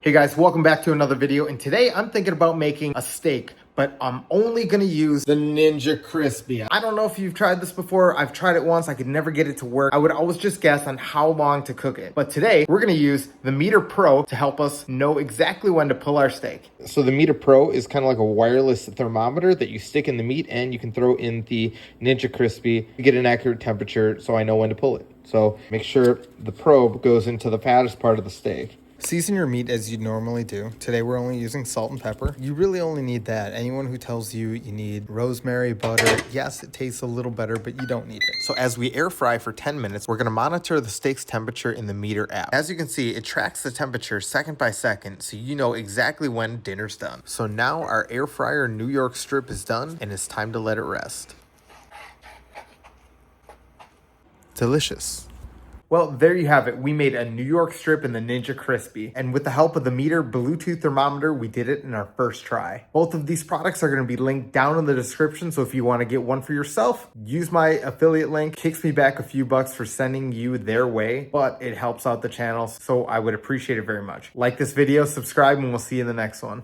Hey guys, welcome back to another video, and today I'm thinking about making a steak, but I'm only gonna use the Ninja Crispi. I don't know if you've tried this before. I've tried it once. I could never get it to work. I would always just guess on how long to cook it. But today we're gonna use the Meter Pro to help us know exactly when to pull our steak. So the Meter Pro is kind of like a wireless thermometer that you stick in the meat, and you can throw in the Ninja Crispi to get an accurate temperature so I know when to pull it. So make sure the probe goes into the fattest part of the steak. Season your meat as you normally do. Today we're only using salt and pepper. You really only need that. Anyone who tells you you need rosemary, butter, yes, it tastes a little better, but you don't need it. So as we air fry for 10 minutes, we're gonna monitor the steak's temperature in the Meter app. As you can see, it tracks the temperature second by second, so you know exactly when dinner's done. So now our air fryer New York strip is done, and it's time to let it rest. Delicious. Well, there you have it. We made a New York strip in the Ninja Crispi. And with the help of the Meter Bluetooth thermometer, we did it in our first try. Both of these products are going to be linked down in the description. So if you want to get one for yourself, use my affiliate link. Kicks me back a few bucks for sending you their way, but it helps out the channel. So I would appreciate it very much. Like this video, subscribe, and we'll see you in the next one.